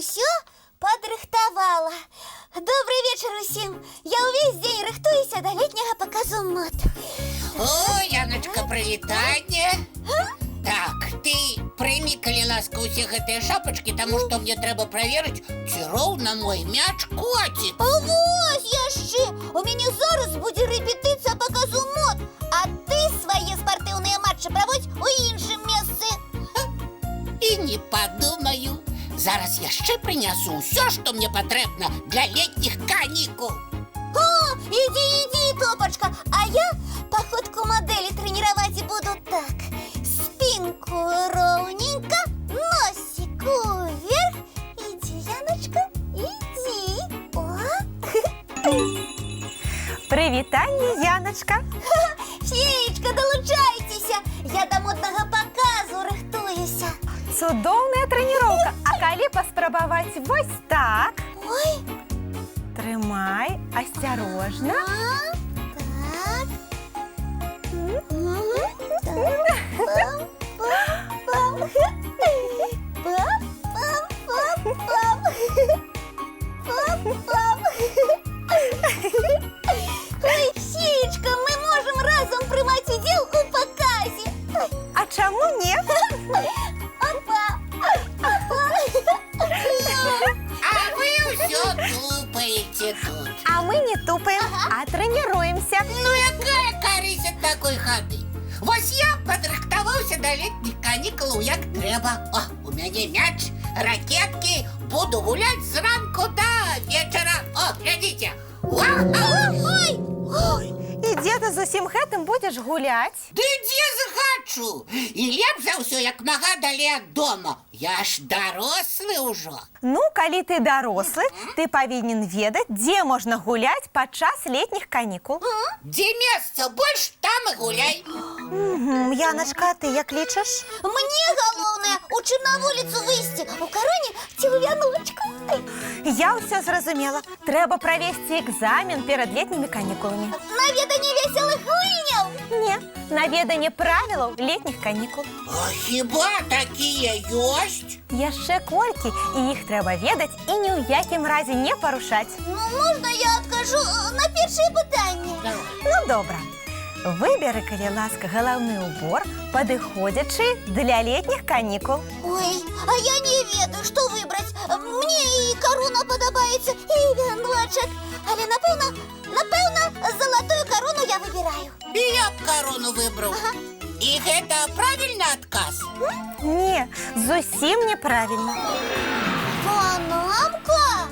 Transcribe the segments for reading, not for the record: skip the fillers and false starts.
Усё падрыхтавала. Добрый вечер усім. Я ўвесь дзень рыхтуюся да летняга паказу мод. О, Яночка, прывітанне. Так, ты прыми, калі ласка, усе гэтыя шапачкі, таму што мне трэба праверыць, ці роўна мой мяч коціць. А вось яшчэ! У мяне зараз будзе рэпетыцыя паказу мод, а ты свае спартыўныя матчы праводзь у іншым месцы. І не падумаю. Зараз яшчэ прынясу ўсё, што мне патрэбна для летніх канікул. О, иди, Топочка, а я походку модели тренировать буду так. Спинку ровненько, носик вверх. Иди, Яночка, иди. О. Прывітанне, Яночка. Феечка, долучайтеся. Я до модного показу рыхтуюся. Цудоўная трэніроўка. А калі паспрабаваць вось так? Ой. Трымай, асцярожна. Так. Ой, Феечка, мы можем разом прымаць удзел у паказе. А чаму не? Опа! А вы ўсё тупаеце тут. А мы не тупаем, а трэніруемся. Ну якая карысць ад такой хады? Вось я падрыхтаваўся да летніх канікулаў як трэба. О, у мяне мяч, ракеткі, буду гуляць зранку да вечара. О, глядзіце. Ой! І дзе ты з усім гэтым будзеш гуляць? Ды дзе захачу? І лепш за ўсё як мага далей ад дома. Я ж дарослы ўжо. Ну, калі ты дарослы, ты павінен ведаць, дзе можна гуляць падчас летніх канікул. Дзе месца больш, там і гуляй. Яначка, а ты як лічыш? Мне галоўнае, у чым на вуліцу выйсці, у кароне ці ў вяночку. Я ўсё зразумела. Трэба правесці экзамен перад летнімі канікуламі. Наведанне весялых гульняў. Не, наведанне правілаў летніх канікул. А хіба такія ёсць? Яшчэ колькі, і іх трэба ведаць і ні ў якім разе не парушаць. Ну, можна я адкажу на першае пытанне? Ну, добра. Выберы, калі ласка, галаўны ўбор, падыходзячы для летніх канікул. Ой, а я не ведаю, што выбраць. Мне і карона падабаецца, і вяночак. Але, напэўна, залатую карону я выбіраю. І я б карону выбраў. І гэта правільны адказ? Не, зусім неправільна. Панамка?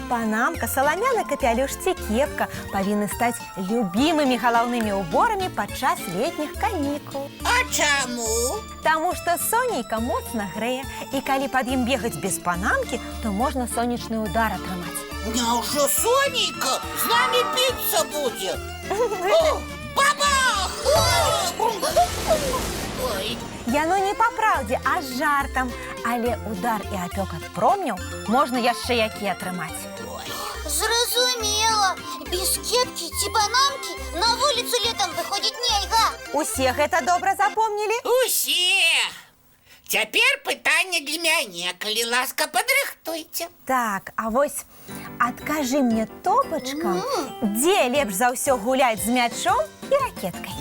Панамка, саламяны капялюш ці кепка павінны стаць любімымі галаўнымі ўборамі падчас летніх канікул. А чаму? Таму што сонейка моцна грэе, і калі пад ім бегаць без панамкі, то можна сонечны удар атрымаць. Няўжо сонейка з намі біцца будзе? О, бабах! Ой. Яно не па праўдзе, а з жартам. Але удар і апёк ад промняў можна яшчэ які атрымаць. Зразумела. Без кепкі ці панамкі на вуліцу летам выходзіць нельга. Усе гэта добра запомнілі? Усе! Цяпер пытанне для мяне, калі ласка, падрыхтуйце. Так, а вось адкажы мне, Топачка, дзе лепш за ўсё гуляць з мячом і ракеткай?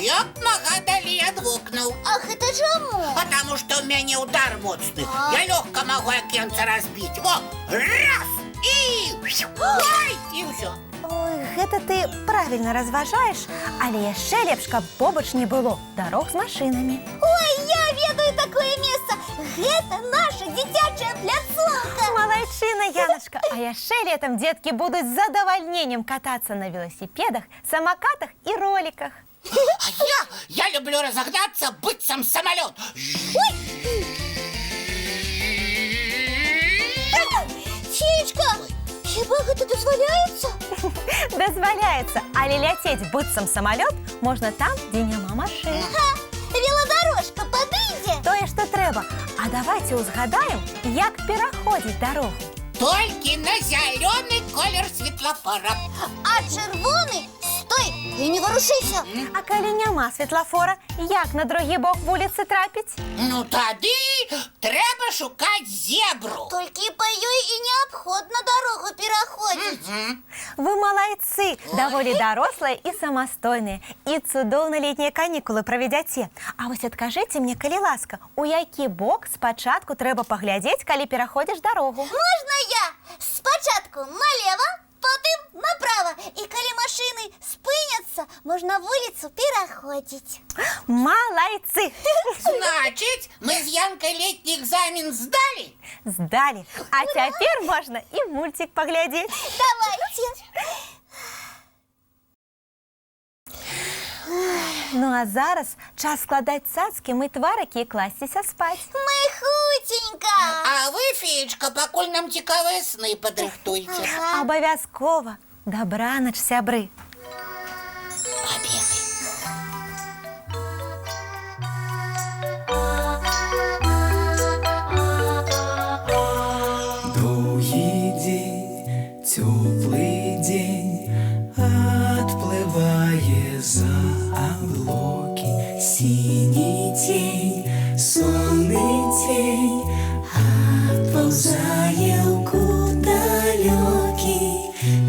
Я б мага далей ад вокнаў. А гэта чаму? А таму што ў мяне удар моцны. Я лёгка магу акенца разбіць. Во, раз! І... Ой, і ўсё. Ой, гэта ты правільна разважаеш, але яшчэ лепш, каб побач не было дарог з машынамі. Ой, я ведаю такое месца. Гэта наша дзіцячая пляцоўка. Малайчына, Яначка. А яшчэ летам дзеткі будуць з задавальненнем катацца на веласіпедах, самакатах і роліках. А я люблю разогнацца быццам самалёт. Феечка, хіба гэта дазваляецца? Дазваляецца, але ляцець быццам самалёт можна там, дзе няма машын. Веладарожка падыдзе? Тое, што трэба. А давайце ўзгадаем, як пераходзіць дарогу. Толькі на зялёны колер светлафора. А чырвоны стой і не варушыся. А калі няма светлафора, як на другі бок вуліцы трапіць? Ну тады трэба шукаць зебру. Толькі па ёй і неабходна дарогу пераходзіць. Вы малайцы, даволі дарослыя і самастойныя, і цудоўна летнія канікулы правядзяце. А вось адкажыце мне, калі ласка, у які бок спачатку трэба паглядзець, калі пераходзіш дарогу? Можна я? Спачатку налево, потым направо. І калі машыны спыняцца, можна вуліцу пераходзіць. Малайцы! Значыць, мы з Янкай летні экзамен здалі? Здалі. А цяпер можна і мульцік паглядзець. Давайте. Ну а зараз час складаць цацкі, мыць тварыкі і класціся спаць. Мы хутенька. А вы, феечка, пакуль нам цікавыя сны падрыхтуйце. Абавязкова. Дабранач, сябры. Пабегай. Доўгі дзень, цёплы дзень, адплывае за аблокі. Сіні цень, сонны цень, адпаўзае ў кут далёкі.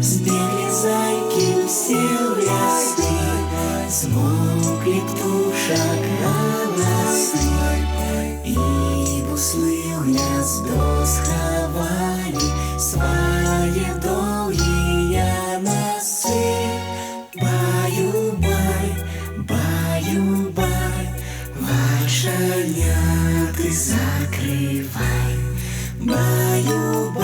Збеглі зайкі ўсе ў лясы, змоўклі птушак галасы, і буслы ў гняздо схавалі свае доўгія носы. Баю-бай, баю-бай, вачаняты закрывай. Баю-бай.